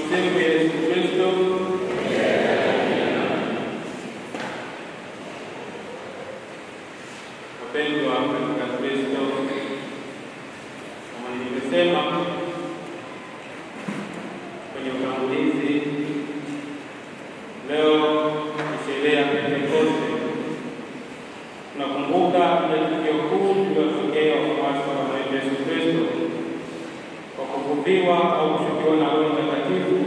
Tumsifu Yesu Kristo. Wapendwa katika Kristo, kama nilivyosema kwenye utangulizi, leo ni sherehe ya Pentekoste. Tunakumbuka ile tukio kuu lililotokea wafuasi wa Bwana Yesu Kristo kwa kuvuviwa au kushukiwa na Roho Mtakatifu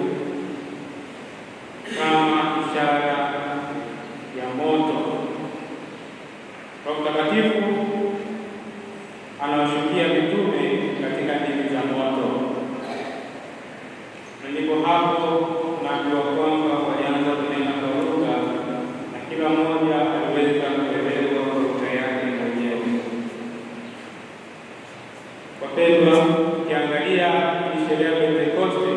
kama ishara ya moto. Roho Mtakatifu anawashukia mitume katika ndimi za moto. Ndipo hapo tunaambiwa kwamba walianza kunena kwa lugha na kila mmoja aliweza kuelewa lugha yake mwenyewe. Wapendwa, ukiangalia sherehe ya Pentekoste,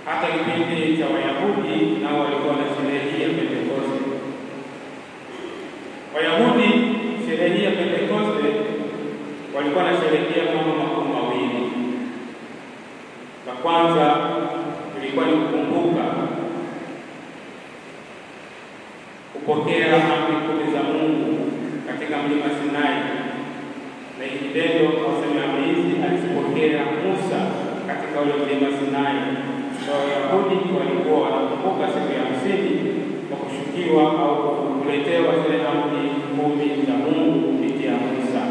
hata kipindi cha Wayahudi nao walikuwa na sherehe hii ya Pentekoste. Wayahudi sherehe hii ya Pentekoste walikuwa na sherehe mambo makuu mawili. La kwanza ilikuwa ni kukumbuka kupokea amri 10 za Mungu katika mlima Sinai, na hiki kitendo au sema amri hizi alizipokea Musa katika ule mlima Sinai. Kwa Wayahudi walikuwa wanakumbuka siku ya 50 kwa kushukiwa au kuletewa zile amri 10 za Mungu kupitia Musa.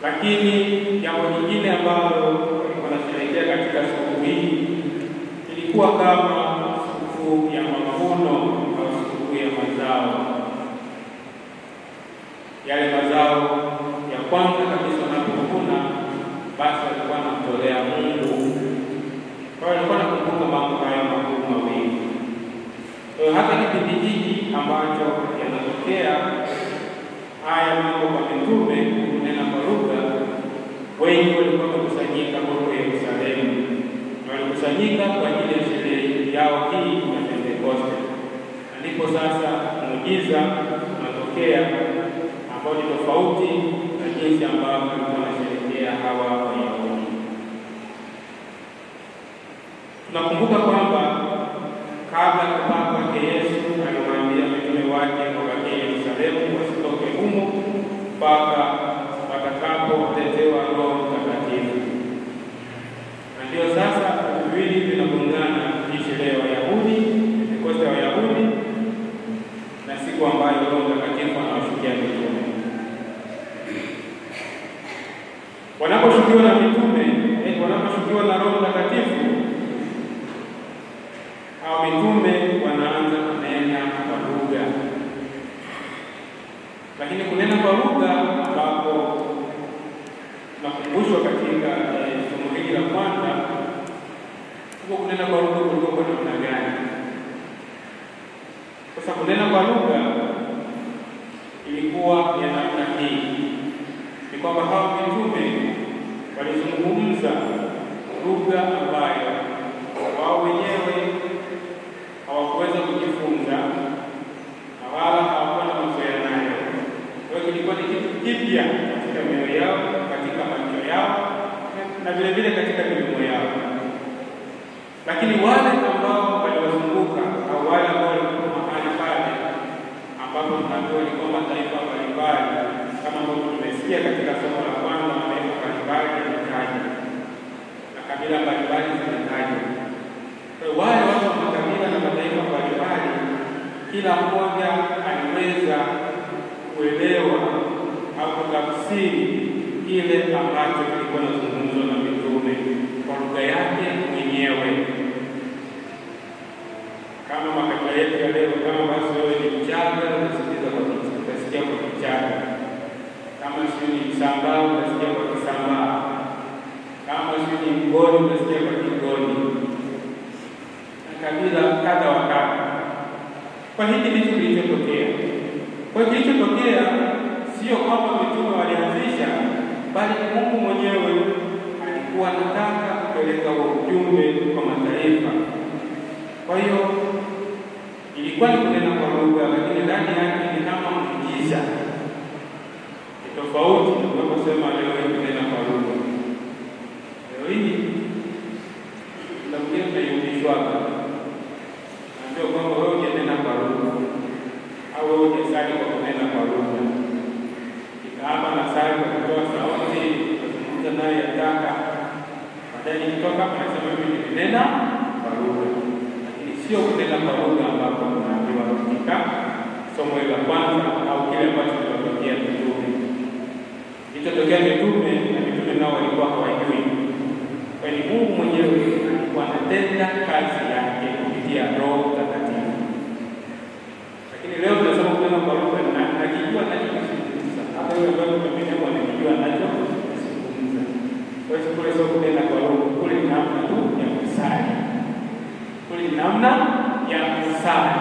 Lakini jambo lingine ambalo wanasherehekea katika siku hii ilikuwa kama siku ya mavuno au siku ya mazao. Yale mazao ya kwanza kabisa wanapovuna, basi walikuwa wanamtolea Mungu. Kwa hiyo walikuwa wanakumbuka mambo haya makuu mawili. Kwa hiyo hata kipindi hiki ambacho yanatokea haya mambo kwa mitume kunena kwa lugha, wengi walikuwa wamekusanyika huko Yerusalemu. Walikusanyika kwa ajili ya sherehe yao hii ya Pentekoste. Ndipo sasa muujiza unatokea ambao ni tofauti na jinsi ambavyo wanasherehekea hawa Wayahudi. Tunakumbuka kwamba kabla ya kupaa kwake Yesu aliwaambia mitume wake wabakie Yerusalemu, wasitoke humo mpaka watakapoletewa Roho Mtakatifu. Na ndio sasa viwili vinagongana, hii sherehe ya Wayahudi, Pentekoste ya Wayahudi, na siku ambayo Roho Mtakatifu anawashukia mitume. Wanaposhukiwa na mitume, wanaposhukiwa na Roho Mtakatifu, hao mitume wanaanza kunena kwa lugha. Lakini kunena kwa lugha ambapo tunakumbushwa katika somo hili la kwanza, huko kunena kwa lugha kulikuwa kwa namna gani? Sasa kunena kwa lugha ilikuwa ya namna hii. Ni kwamba hao mitume walizungumza lugha ambayo wao wenyewe hawakuweza kujifunza na wala hawakuwa na mazoea nayo. Kwa hiyo ilikuwa ni kitu kipya katika mioyo yao, katika macho yao, na vile vile katika midomo yao. Lakini wale ambao waliwazunguka au wale ambao walikuwa mahali pale ambapo tunaambiwa ni kwamba taifa mbalimbali, kama ambavyo tumesikia katika somo la kwanza, mataifa mbalimbali yametajwa na kabila mbalimbali zimetajwa. Kwa wale watu wa makabila na mataifa mbalimbali, kila mmoja aliweza kuelewa au kutafsiri kile ambacho kilikuwa kinazungumzwa na mitume kwa lugha yake mwenyewe. Kama makabila yetu ya leo, kama basi wewe ni Mchaga, utasikia kwa Kichaga. Kama sio ni Msambaa, utasikia kwa Kisambaa. Kama sio ni Mgoni, utasikia kwa Kigoni. Kabila kadha wa kadha. Kwa hiki ndicho kilichotokea. Kwa hiyo kilichotokea sio kwamba mitume walianzisha, bali Mungu mwenyewe alikuwa anataka kupeleka ujumbe kwa mataifa. Kwa hiyo ilikuwa ni kunena kwa lugha, lakini ndani yake ni kama muujiza. Ni tofauti na tunaposema leo kunena kwa lugha. Leo hii nimeitwaga. Naambiwa kwamba wewe unanena kwa lugha au wewe unasali kwa kunena kwa lugha. Kama nasali kwa kutoa sauti, kuzungumza naye yataka. Baadaye nikitoka hapa nasema mimi ninena kwa lugha. Lakini sio kunena kwa lugha ambapo tunaambiwa katika somo la kwanza au kile ambacho tunatokea mitume. Kitotokea mitume na mitume nao walikuwa hawajui. Kwa hiyo Mungu mwenyewe alikuwa anatenda kazi yake kupitia Roho Mtakatifu. Lakini leo tunasema kunena kwa lugha na akijua anachozungumza. Hata yule ambaye tumemwona anajua anachozungumza. Kwa hiyo kule sio kunena kwa lugha, kule ni namna tu ya kusali. Kule ni namna ya kusali,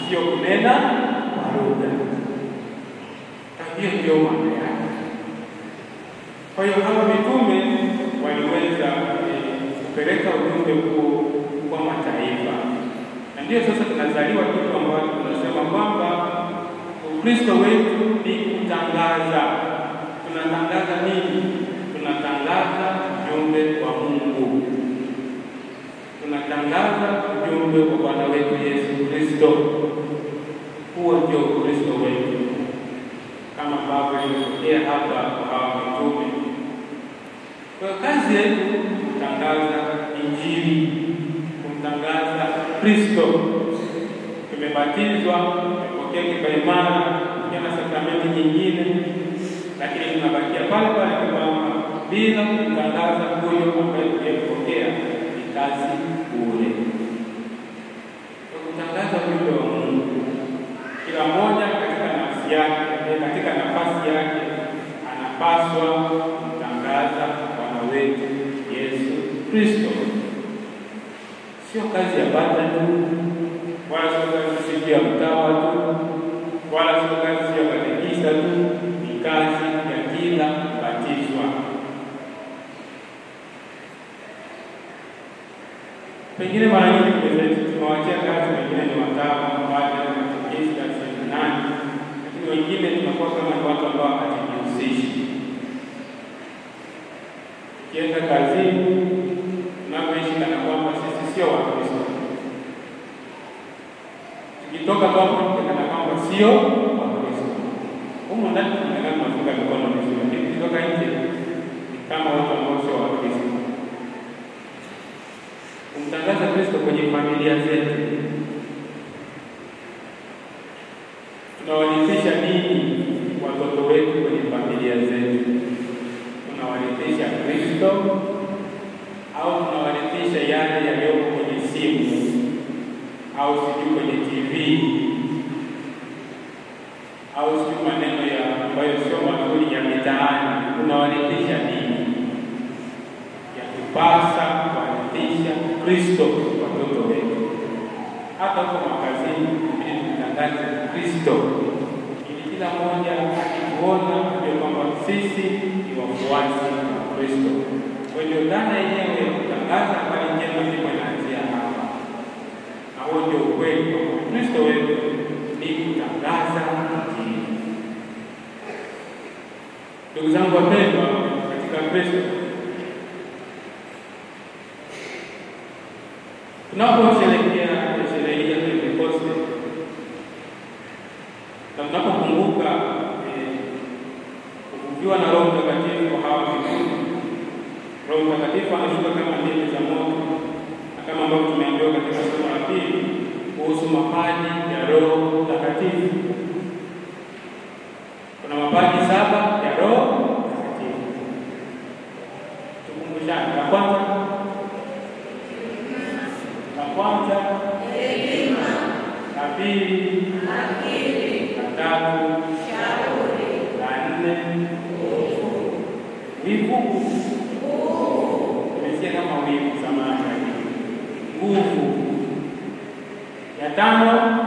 sio kunena kwa lugha. Hiyo ndio maana yake. Kwa hiyo hawa mitume waliweza kupeleka ujumbe huo kwa mataifa. Na ndio sasa tunazaliwa kitu ambacho tunasema kwamba Ukristo wetu ni kutangaza. Tunatangaza nini? Tunatangaza ujumbe wa Mungu. Tunatangaza ujumbe wa Bwana wetu Yesu Kristo. Huo ndio Ukristo wetu. Kama ambavyo ilitokea hapa kwa hawa mitume. Kwa kazi yetu kutangaza Injili, kumtangaza Kristo. Tumebatizwa, tumepokea kipaimara, na sakramenti nyingine, lakini tunabakia pale pale kwamba bila kutangaza huyo ambaye tuliyempokea ni kazi bure. Kwa kutangaza ujumbe wa Mungu, kila mmoja katika nafsi yake, katika nafasi yake anapaswa kutangaza Bwana wetu Yesu Kristo. Sio kazi ya baba tu, wala sio kazi ya mtawa tu, wala sio kazi ya katekista tu, ni kazi ya kila mbatizwa. Pengine mara nyingi tunawachia kazi wengine ni watawa, wale na katekista, seminari, lakini wengine tunakuwa kama watu ambao hawajihusisha. Kienda kazini, tunapoishi kana kwamba sisi sio Wakristo. Tukitoka hapo kana kwamba sio Wakristo. Humo ndani tunang'ana mafunga mikono vizuri, lakini tukitoka nje kama watu ambao sio Wakristo. Kumtangaza Kristo kwenye familia zetu. Tunawalithisha nini watoto wetu kwenye familia zetu? Tunawalithisha Kristo au tunawalithisha yale yaliyo kwenye simu au sijui kwenye TV au sijui maneno ya ambayo sio mazuri ya mitaani? Tunawalithisha nini? Ya kupasa kuwalithisha Kristo watoto wetu. Hata kwa makazini ili tutangaze Kristo, ili kila mmoja akituona ajue kwamba sisi ni wafuasi wa Kristo. Kwa hiyo dhana yenyewe ya kutangaza habari njema ndipo inaanzia hapa. Na huo ndio ukweli wa Kristo wetu, ni kutangaza Injili. Ndugu zangu wapendwa katika Kristo, tunaposherehekea sherehe ya Pentekoste na tunapokumbuka kuvuviwa na Roho Mtakatifu kwa hawa mitume, Roho Mtakatifu anashuka kama ndimi za moto, na kama ambavyo tumeambiwa katika somo la pili kuhusu mapaji ya Roho Mtakatifu. Kuna mapaji 7 ya Roho Mtakatifu. Tukumbushane. La kwanza elimu, la pili akili, la tatu shauri, la 4 wivu. Tumesikia kama wivu samani, nguvu. Ya 5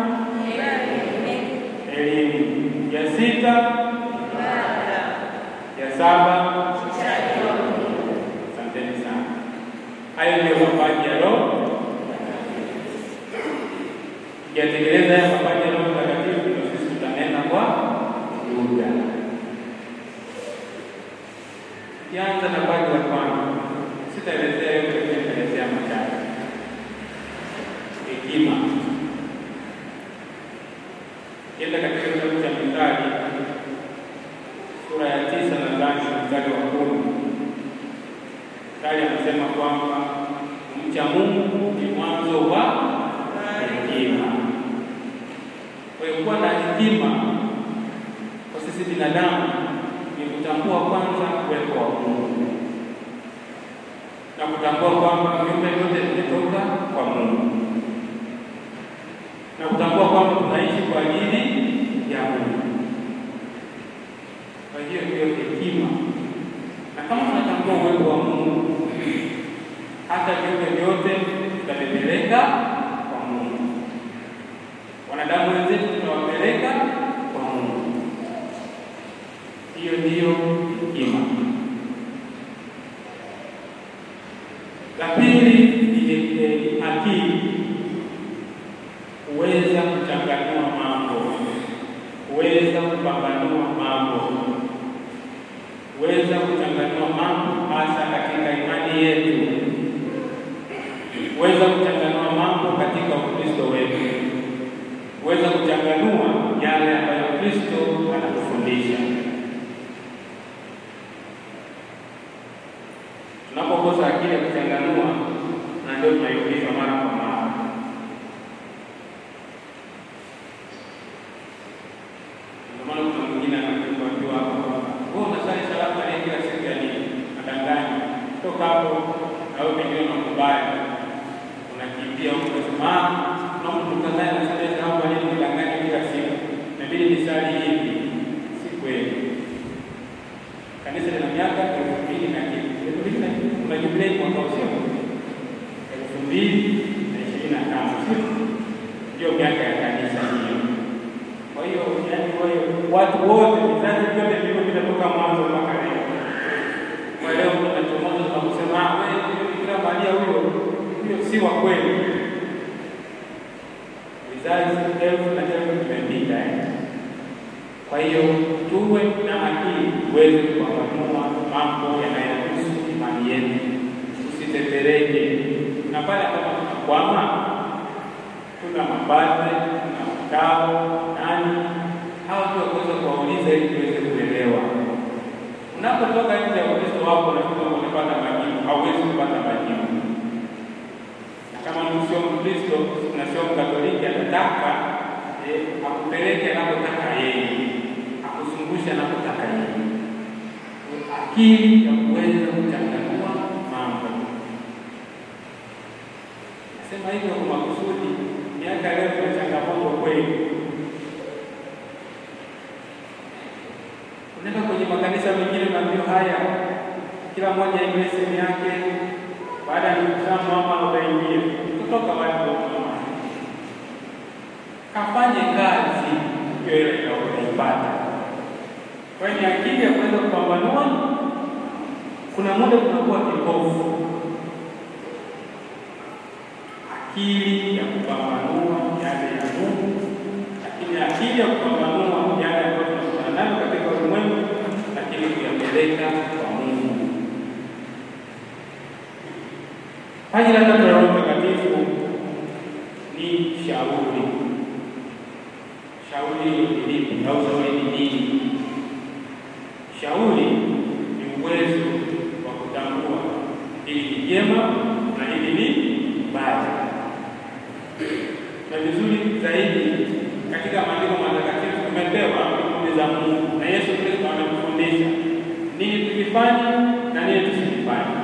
elimu. Ya 6 ya 7 asanteni sana. Hayo ndio mapaji ya Roho. Yatekeleza ya mapaji ya Roho Mtakatifu, ndio sisi tutanena kwa lugha. Kianza na paji la kwanza, sitaelezea yote, nitaelezea machache. Kienda katika kitabu cha Mithali sura ya 9 nadhani mstari wa 10. Mithali anasema kwamba kumcha Mungu ni mwanzo wa hekima. Kwa hiyo kuwa na hekima kwa sisi binadamu ni kutambua kwanza uwepo wa Mungu na kutambua kwamba viumbe vyote vimetoka kwa Mungu na kutambua kwamba tunaishi kwa ajili ya Mungu. Kwa hiyo ndio hekima. Na kama tunatambua uwepo wa Mungu, hata viumbe vyote tutavipeleka kwa Mungu. Wanadamu wenzetu tutawapeleka kwa Mungu. Hiyo ndiyo hekima. La pili ni akili. Uweza kuchanganua mambo, uweza kupambanua mambo, uweza kuchanganua mambo hasa katika imani yetu, uweza kuchanganua mambo katika Ukristo wetu, uweza kuchanganua yale ambayo Kristo anatufundisha. Tunapokosa akili ya kuchanganua, na ndio tunayumbishwa mara kwa mara. Maana kuna mwingine anakuambia hapo, wewe unasali sala kwa nini kila siku ya nini? Nadanganya. Toka hapo na wewe pengine unakubali. Unakimbia huko unasema, na mtu mtazamaji anasali sala kwa nini nadanganya kila siku? Inabidi nisali hivi. Si kweli. Kanisa lina miaka 2000 na kitu. Kuna jubilei mwaka usio 2025. Ndio miaka ya kanisa hiyo. Kwa hiyo yani watu wote vizazi vyote vile vinatoka mwanzo mpaka leo. Kwa leo tunachomoza na kusema wewe Bikira Maria huyo si wa kweli. Vizazi elfu na elfu vimepita. Kwa hiyo tuwe na akili uweze kuamua mambo yanayohusu imani yetu. Usitetereke. Na pale kama tunakwama, tuna mapadre, tuna mkao, nani hao ndio kuweza kuwauliza ili tuweze kuelewa. Unapotoka nje ya Ukristo wako na kama unapata majibu, hauwezi kupata majibu. Na kama sio Mkristo na sio Mkatoliki, anataka akupeleke anapotaka yeye, akuzungushe anapotaka yeye. Akili ya kuweza kuchanganua mambo. Nasema hivyo kwa makusudi, miaka leo kuna changamoto kweli. Unaenda kwenye makanisa mengine maambio haya, kila mmoja aingie sehemu yake, baada ya mkutano mama utaingia. Kutoka wapi mama? Kafanye kazi hiyo ile utaipata. Kwa hiyo akili ya kuweza kupambanua, kuna muda tunakuwa kipofu. Akili ya kupambanua yale ya Mungu, lakini akili ya kupambanua yale ambayo tunakutana nayo katika ulimwengu, lakini kuyapeleka kwa Mungu. Paji la tatu la Roho Mtakatifu ni shauri. Shauri ni lipi? Au shauri ni nini? Shauri ni uwezo wa kutambua hili ni jema na hili ni baya. Na vizuri zaidi katika maandiko matakatifu tumepewa amri za Mungu, na Yesu Kristo ametufundisha nini tukifanye na nini tusifanye.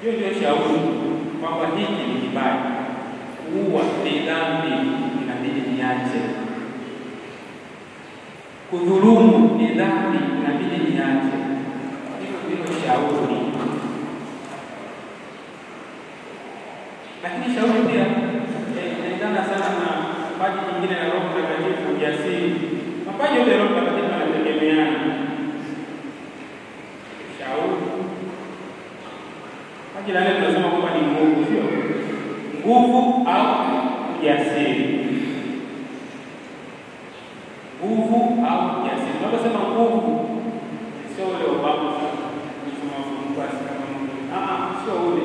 Hiyo ndio shauri kwamba hiki ni kibaya, kuua ni dhambi, inabidi niache. Kudhulumu ni dhambi, inabidi niache. Hiyo ndio shauri. Lakini shauri pia inaendana sana na mapaji mengine ya Roho Mtakatifu, ujasiri. Mapaji yote ya Roho Mtakatifu yanategemeana. Shauri. Paji la nne tunasema kwamba ni nguvu, sio? Nguvu au ujasiri. Nguvu au ujasiri. Tunaposema nguvu, sio ule ubavu sana. Nisema nguvu basi kama Mungu. Sio ule.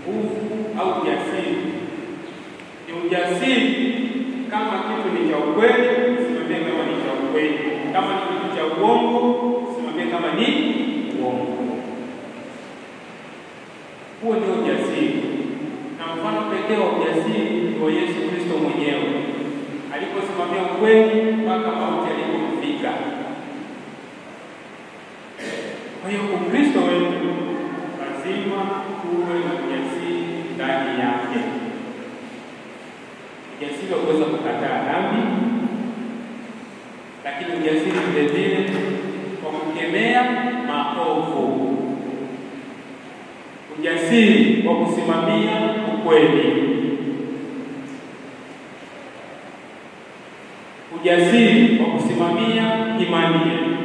Nguvu au ujasiri ni ujasiri kama kitu ni cha ukweli, usimamie kama ni cha ukweli. Kama ni kitu cha uongo, usimamie kama ni uongo. Huo ndio ujasiri. Na mfano pekee wa ujasiri ni wa Yesu Kristo mwenyewe, aliposimamia ukweli mpaka mauti alipomfika. Kwa hiyo Ukristo wetu lazima uwe na ujasiri ndani yake. Ujasiri wa kuweza kukataa dhambi, lakini ujasiri vile vile wa kukemea maovu. Ujasiri wa kusimamia ukweli. Ujasiri wa kusimamia imani yetu.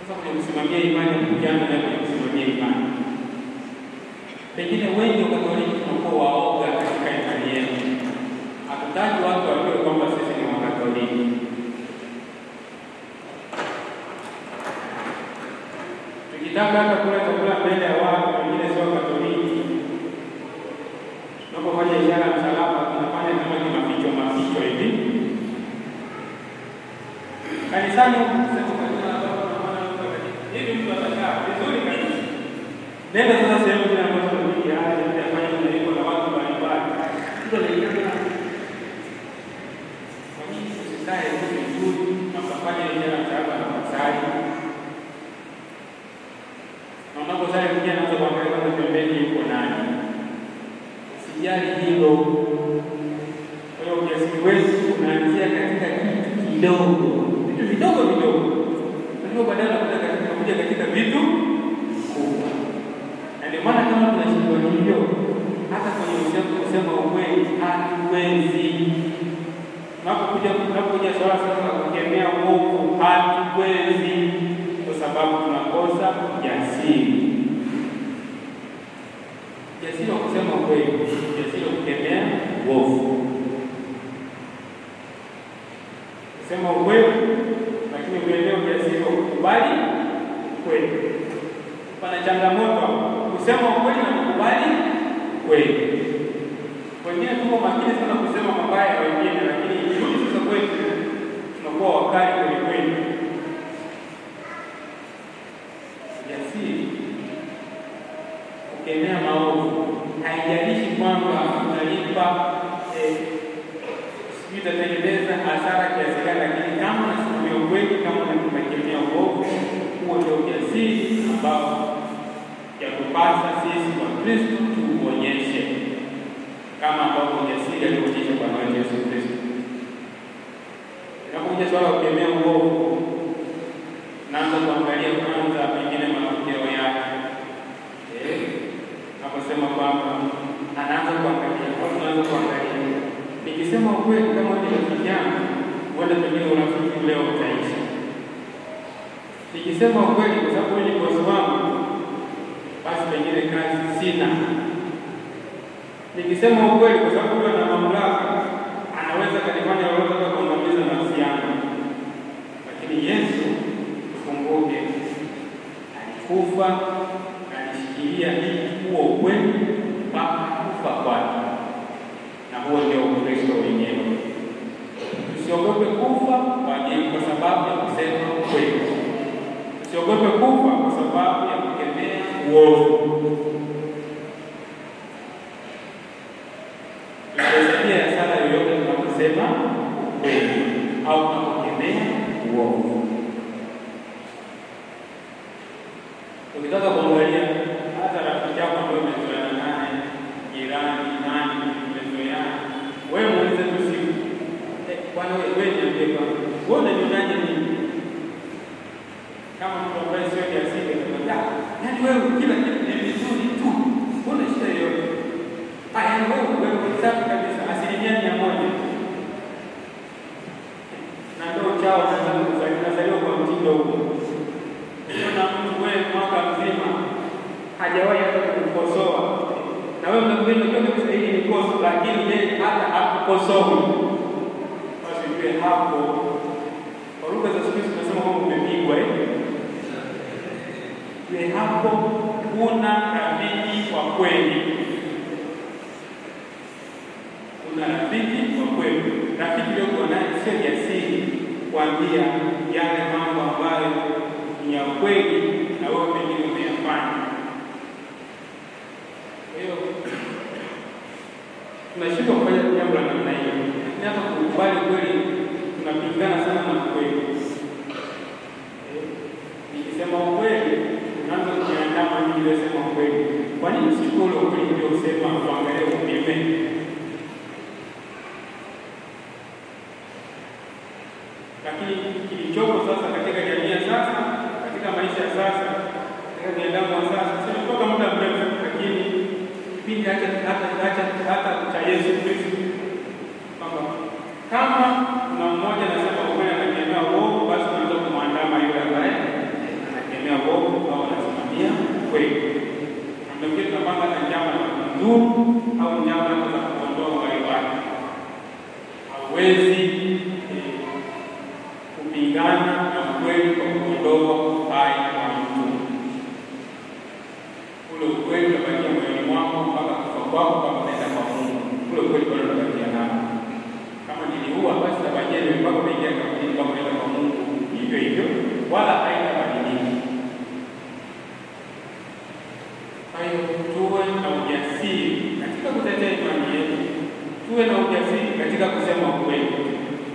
Sasa kwenye kusimamia imani kujana na kwenye kusimamia imani. Pengine wengi wa Katoliki tunakuwa waoga katika imani yetu. Hatutaki watu wajue kwamba sisi ni Wakatoliki. Tukitaka hata kula chakula mbele ya watu wengine sio Katoliki, tunapofanya ishara ya msalaba tunafanya kama ni maficho hivi. Kanisani hivi mtu atakaa vizuri kabisa. Nenda sasa sehemu zile ambazo tunataka haya tunafanya malipo na watu mbalimbali. Ndio ndio. Kwa nini usikae vizuri na kufanya ishara ya msalaba na kusali? Na unaposali pia naanza kuangalia kama pembeni yuko nani. Usijali hilo. Kwa hiyo ujasiri wetu unaanzia katika kitu kidogo. Vitu vidogo. Ndio badala kuja katika vitu kubwa. Na ndio maana kama tunashindwa hivyo, hata kwenye kusema ukweli hatuwezi. Tunapokuja swala sasa kukemea uovu hatuwezi, kwa sababu tunakosa ujasiri. Ujasiri wa kusema ukweli, ujasiri wa kukemea uovu. Kusema ukweli, lakini uelewe ujasiri wa kukubali kweli. Pana changamoto kusema ukweli na kukubali kweli. Wengine tuko makini sana kusema mabaya ya wengine, lakini yule sasa kwetu tunakuwa wakali kweli. Ujasiri kukemea maovu, haijalishi kwamba unalipa itatengeneza hasara kiasi gani, lakini kama unasimamia ukweli, kama unakemea uovu, huo ndio ujasiri ambao yatupasa sisi kwa Kristo tuonyeshe, kama ambavyo ujasiri alionyesha Bwana wetu Yesu Kristo. Tunapokuja swala la kukemea uovu, naanza kuangalia kwanza pengine matokeo yake. Naposema kwamba anaanza kuangalia, watu wanaanza kuangalia. Nikisema ukweli kama ni rafiki yangu, wala pengine urafiki leo utaisha. Nikisema ukweli kwa sababu ni bosi wangu, basi pengine kazi sina. Nikisema ukweli kwa sababu yeye ana mamlaka, anaweza kanifanya lolote kwa kuangamiza nafsi yangu. Lakini Yesu, tukumbuke, alikufa na alishikilia huo ukweli mpaka kufa kwake. Na huo ndio Ukristo wenyewe. Tusiogope kufa kwa sababu ya kusema ukweli. Tusiogope kufa kwa sababu ya kukemea uovu. Tusikie hasara yoyote tunaposema ukweli au tunapokemea uovu. Ukitaka kuangalia hata rafiki yako ambaye umezoeana naye, jirani, nani umezoeana, wewe muulize tu siku. Bwana wewe niambie bwana, wewe unanionaje mimi? Kama mtu ambaye sio kiasili atakwambia, yaani wewe kila kitu ni vizuri tu. Una shida yoyote? Yaani wewe safi kabisa, 100%. Na ndio chao tunazaliwa kwa mtindo huo. Unaona mtu wewe mwaka mzima hajawahi hata kukosoa. Na wewe mnakwenda kwa kusaidia ni kosa, lakini yeye hata hakukosoa. Basi yule hapo kwa lugha za Kiswahili tunasema kwamba umepigwa yule hapo kuna rafiki wa kweli. kusimamia yale mambo ambayo ni ya kweli na wewe pengine umeyafanya. Kwa hiyo tunashindwa kufanya jambo la namna hiyo. Ni hata kukubali kweli tunapingana sana na kweli. Nikisema ukweli, unaanza kujiandama ili useme ukweli. Kwa nini siku ile ukweli ndio usema tuangalie upime? Lakini kilichopo sasa katika jamii sasa, katika maisha sasa, katika binadamu wa sasa, sio kutoka muda mrefu, lakini kipindi hata cha Yesu Kristo, kwamba kama kuna mmoja anasema ukweli anakemea uovu, basi tunaanza kumwandama yule ambaye anakemea uovu au anasimamia kweli. Ndio tunapanga na njama ya kudhuru au njama za kuondoa uhai wake. Hawezi kupingana na ukweli kwa kuondoa uhai wa mtu. Ule ukweli unabakia moyoni mwako mpaka kufa kwako, kama unaenda kwa Mungu. Ule ukweli bado unabakia nao. Kama niliua, basi nabakia ile mpaka unaingia kaburini, kama unaenda kwa Mungu. Hivyo hivyo, wala haitabadilika. Kwa hiyo tuwe na ujasiri katika kutetea imani yetu. Tuwe na ujasiri katika kusema ukweli.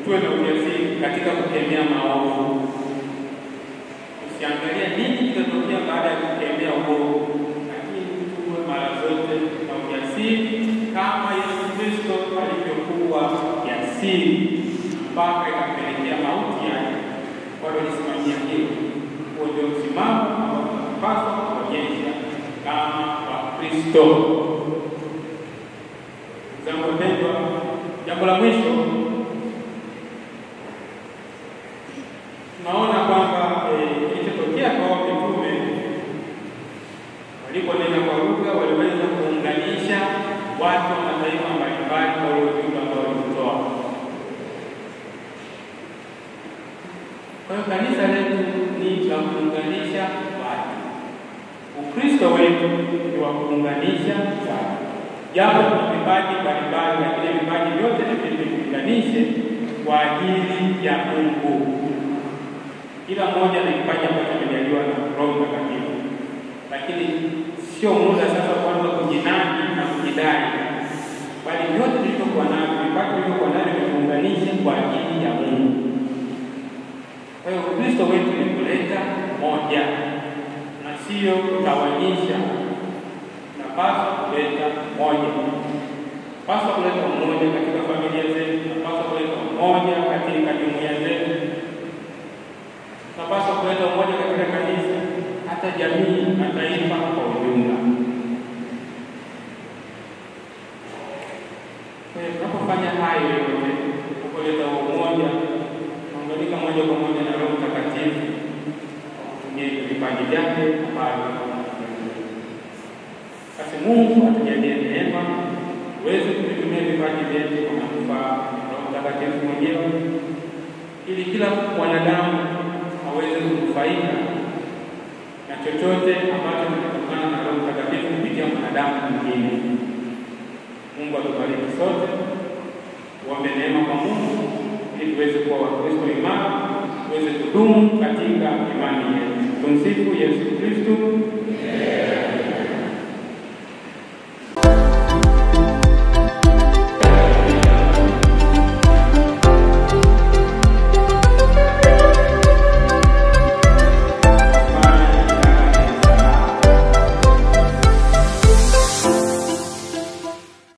Tuwe na ujasiri katika kukemea maovu. Usiangalia nini kitatokea baada ya kukemea uovu, lakini tuwe mara zote na ujasiri kama Yesu Kristo alivyokuwa jasiri mpaka ikapelekea mauti yake. Bado nisimamia hilo. Huo ndio msimamo ambao tunapaswa kuonyesha kama Wakristo. Zangu wapendwa, jambo la mwisho, tunaona kwamba kilichotokea kwa mitume waliponena kwa lugha, waliweza kuunganisha watu wa mataifa mbalimbali kwa ujumbe ambao walitoa. Kwa hiyo kanisa letu ni la kuunganisha watu. Ukristo wetu ni wa kuunganisha watu. Japo tuna vipaji mbalimbali, lakini vipaji vyote tuviunganishe kwa ajili ya Mungu. Kila mmoja ana kipaji ambacho amejaliwa na Roho Mtakatifu. Lakini sio muda sasa kuanza kujinadi na kujidai. Bali vyote vilivyokuwa navyo, vipaji vilivyokuwa navyo tuviunganishe kwa ajili ya Mungu. Kwa hiyo Ukristo wetu ni kuleta moja na sio kutawanyisha. Tunapaswa kuleta moja. Tunapaswa kuleta umoja katika familia zetu, tunapaswa kuleta umoja katika jumuiya zetu. Tunapaswa kuleta umoja katika kanisa, hata jamii na taifa kwa ujumla. Kwa hiyo tunapofanya hayo yote, kuleta umoja, tunaunganika moja kwa moja na Roho Mtakatifu kutumia vipaji vyake ambavyo. Basi Mungu atujalie neema tuweze kutumia vipaji vyetu kwa manufaa ya Roho Mtakatifu mwenyewe, ili kila mwanadamu aweze kunufaika na chochote ambacho kinatokana na Roho Mtakatifu kupitia mwanadamu mwingine. Mungu atubariki sote. Tuombe neema kwa Mungu ili tuweze kuwa Wakristo imara, tuweze kudumu katika imani yetu. Tumsifu Yesu Kristo.